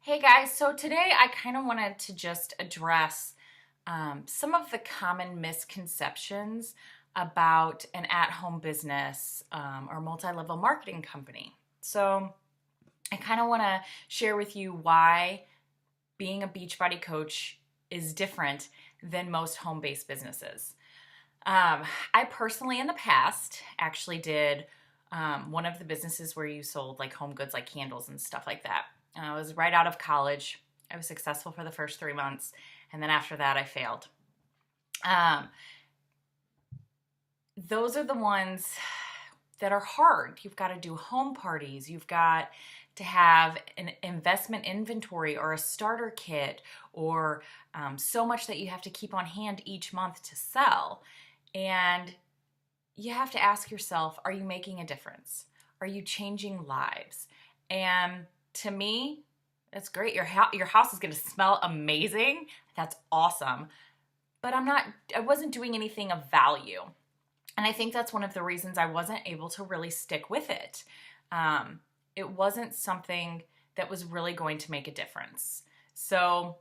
Hey guys, so today I kind of wanted to just address some of the common misconceptions about an at-home business or multi-level marketing company. So I kind of want to share with you why being a Beachbody coach is different than most home-based businesses. I personally, in the past, actually did one of the businesses where you sold like home goods, like candles and stuff like that. I was right out of college. I was successful for the first 3 months, and then after that, I failed. Um, those are the ones that are hard. You've got to do home parties. You've got to have an investment inventory or a starter kit or so much that you have to keep on hand each month to sell. And you have to ask yourself, are you making a difference? Are you changing lives? And to me, that's great. Your house is going to smell amazing. That's awesome. But I wasn't doing anything of value. And I think that's one of the reasons I wasn't able to really stick with it. It wasn't something that was really going to make a difference. So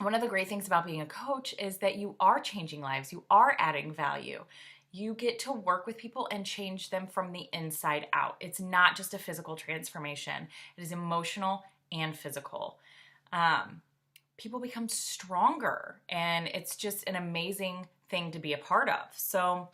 one of the great things about being a coach is that you are changing lives. You are adding value. You get to work with people and change them from the inside out. It's not just a physical transformation. It is emotional and physical. People become stronger, and it's just an amazing thing to be a part of. So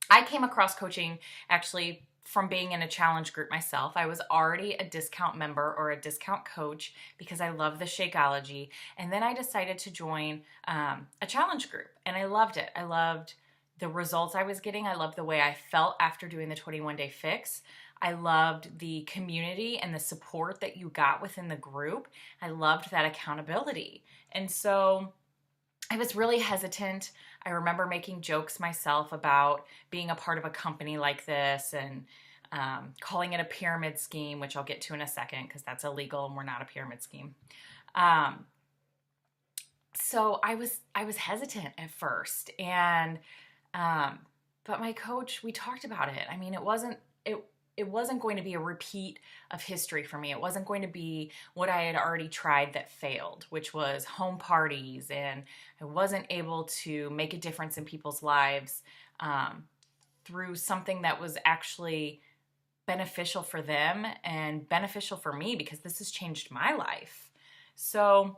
I came across coaching actually from being in a challenge group myself. I was already a discount member or a discount coach because I love the Shakeology. And then I decided to join a challenge group, and I loved it. I loved the results I was getting. I loved the way I felt after doing the 21-day fix. I loved the community and the support that you got within the group. I loved that accountability. And so I was really hesitant. I remember making jokes myself about being a part of a company like this and calling it a pyramid scheme, which I'll get to in a second because that's illegal and we're not a pyramid scheme. So I was hesitant at first, and but my coach, we talked about it. I mean, it wasn't going to be a repeat of history for me. It wasn't going to be what I had already tried that failed, which was home parties, and I wasn't able to make a difference in people's lives through something that was actually beneficial for them and beneficial for me, because this has changed my life. So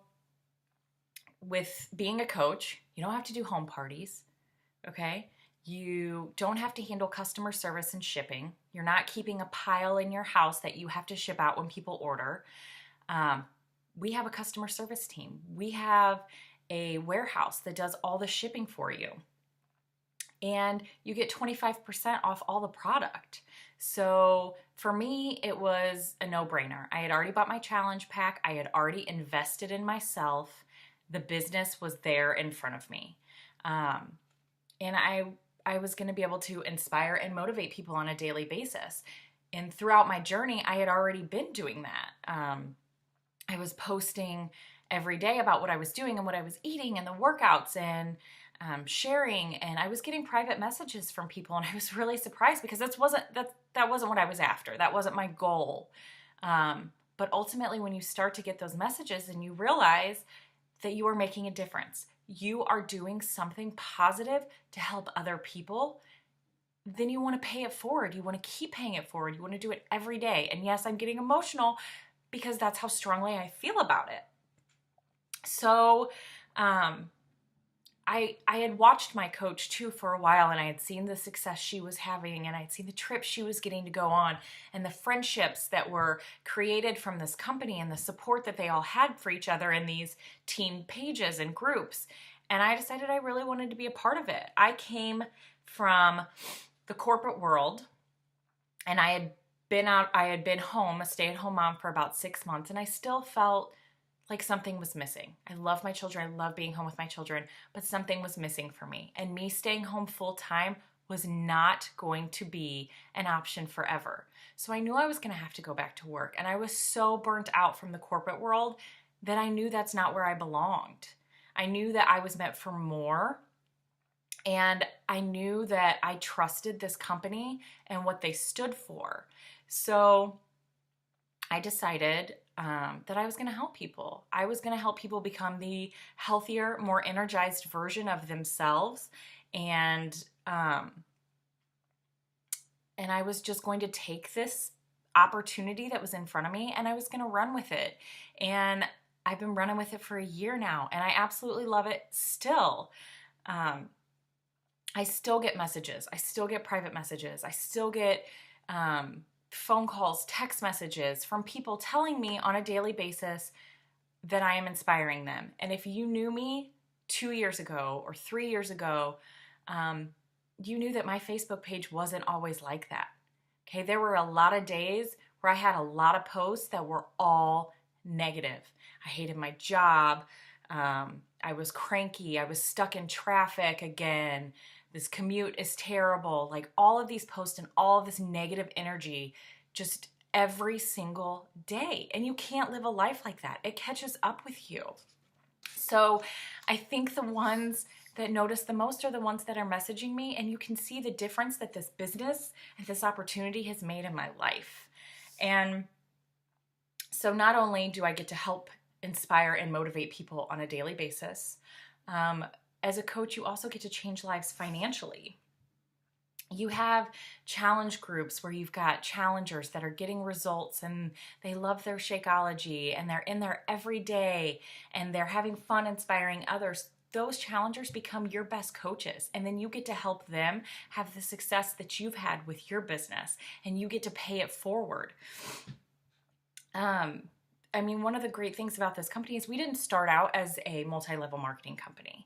with being a coach, you don't have to do home parties, okay? You don't have to handle customer service and shipping. You're not keeping a pile in your house that you have to ship out when people order. We have a customer service team. We have a warehouse that does all the shipping for you. And you get 25% off all the product. So for me, it was a no-brainer. I had already bought my challenge pack. I had already invested in myself. The business was there in front of me. And I was going to be able to inspire and motivate people on a daily basis. And throughout my journey, I had already been doing that. I was posting every day about what I was doing and what I was eating and the workouts and sharing. And I was getting private messages from people, and I was really surprised because that wasn't what I was after. That wasn't my goal. But ultimately, when you start to get those messages and you realize that you are making a difference, you are doing something positive to help other people, then you want to pay it forward. You want to keep paying it forward. You want to do it every day. And yes, I'm getting emotional because that's how strongly I feel about it. So I had watched my coach too for a while, and I had seen the success she was having, and I had seen the trips she was getting to go on, and the friendships that were created from this company, and the support that they all had for each other in these team pages and groups. And I decided I really wanted to be a part of it. I came from the corporate world, and I had been home, a stay-at-home mom for about 6 months, and I still felt like something was missing. I love my children. I love being home with my children, but something was missing for me. And me staying home full time was not going to be an option forever. So I knew I was going to have to go back to work. And I was so burnt out from the corporate world that I knew that's not where I belonged. I knew that I was meant for more. And I knew that I trusted this company and what they stood for. So I decided that I was going to help people. I was going to help people become the healthier, more energized version of themselves, and I was just going to take this opportunity that was in front of me and I was going to run with it. And I've been running with it for a year now, and I absolutely love it still. I still get messages. I still get private messages. I still get phone calls, text messages from people telling me on a daily basis that I am inspiring them. And if you knew me 2 years ago or 3 years ago, you knew that my Facebook page wasn't always like that. Okay, there were a lot of days where I had a lot of posts that were all negative. I hated my job. I was cranky. I was stuck in traffic again. This commute is terrible. Like all of these posts and all of this negative energy just every single day. And you can't live a life like that. It catches up with you. So I think the ones that notice the most are the ones that are messaging me, and you can see the difference that this business and this opportunity has made in my life. And so not only do I get to help inspire and motivate people on a daily basis, as a coach, you also get to change lives financially. You have challenge groups where you've got challengers that are getting results and they love their Shakeology and they're in there every day and they're having fun inspiring others. Those challengers become your best coaches, and then you get to help them have the success that you've had with your business, and you get to pay it forward. I mean, one of the great things about this company is we didn't start out as a multi-level marketing company.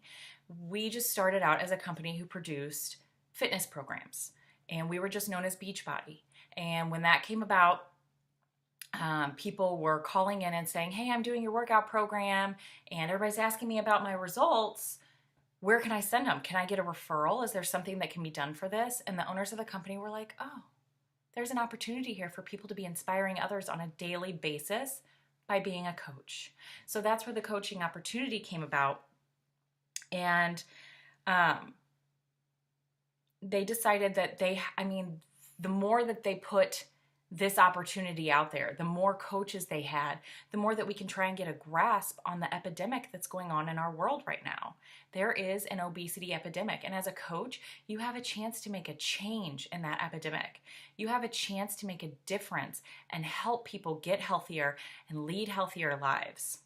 We just started out as a company who produced fitness programs, and we were just known as Beachbody. And when that came about, people were calling in and saying, hey, I'm doing your workout program and everybody's asking me about my results. Where can I send them? Can I get a referral? Is there something that can be done for this? And the owners of the company were like, oh, there's an opportunity here for people to be inspiring others on a daily basis by being a coach. So that's where the coaching opportunity came about. And they decided that the more that they put this opportunity out there, the more coaches they had, the more that we can try and get a grasp on the epidemic that's going on in our world right now. There is an obesity epidemic, and as a coach, you have a chance to make a change in that epidemic. You have a chance to make a difference and help people get healthier and lead healthier lives.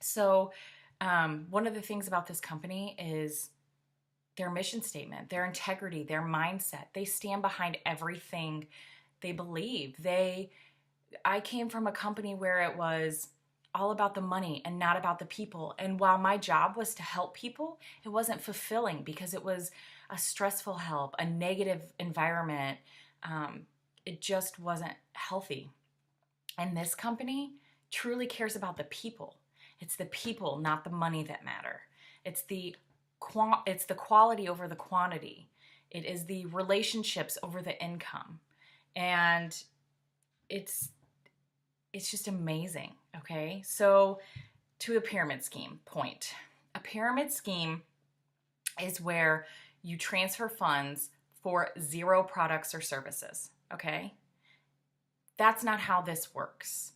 So one of the things about this company is their mission statement, their integrity, their mindset. They stand behind everything they believe. I came from a company where it was all about the money and not about the people. And while my job was to help people, it wasn't fulfilling because it was a stressful help, a negative environment. It just wasn't healthy. And this company truly cares about the people. It's the people, not the money, that matter. It's the quality over the quantity. It is the relationships over the income. And it's just amazing, okay? So to a pyramid scheme point. A pyramid scheme is where you transfer funds for 0 products or services, okay? That's not how this works.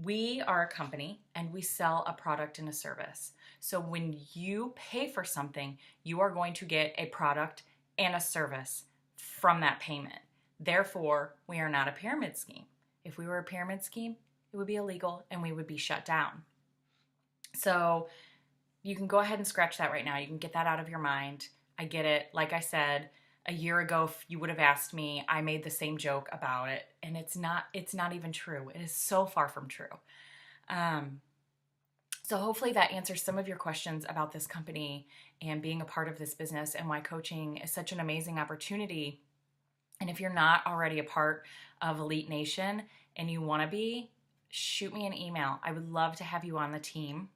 We are a company and we sell a product and a service. So when you pay for something, you are going to get a product and a service from that payment. Therefore, we are not a pyramid scheme. If we were a pyramid scheme, it would be illegal and we would be shut down. So you can go ahead and scratch that right now. You can get that out of your mind. I get it. Like I said, a year ago, if you would have asked me, I made the same joke about it, and it's not even true. It is so far from true. So hopefully that answers some of your questions about this company and being a part of this business and why coaching is such an amazing opportunity. And if you're not already a part of Elite Nation and you want to be, shoot me an email. I would love to have you on the team.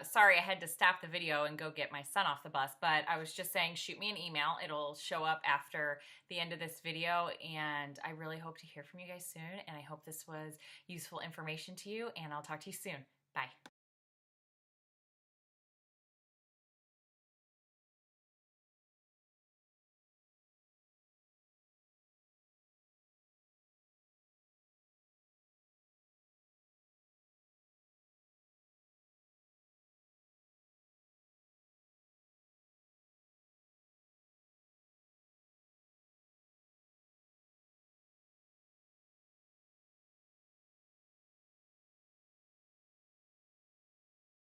Sorry, I had to stop the video and go get my son off the bus, but I was just saying, shoot me an email. It'll show up after the end of this video, and I really hope to hear from you guys soon, and I hope this was useful information to you, and I'll talk to you soon.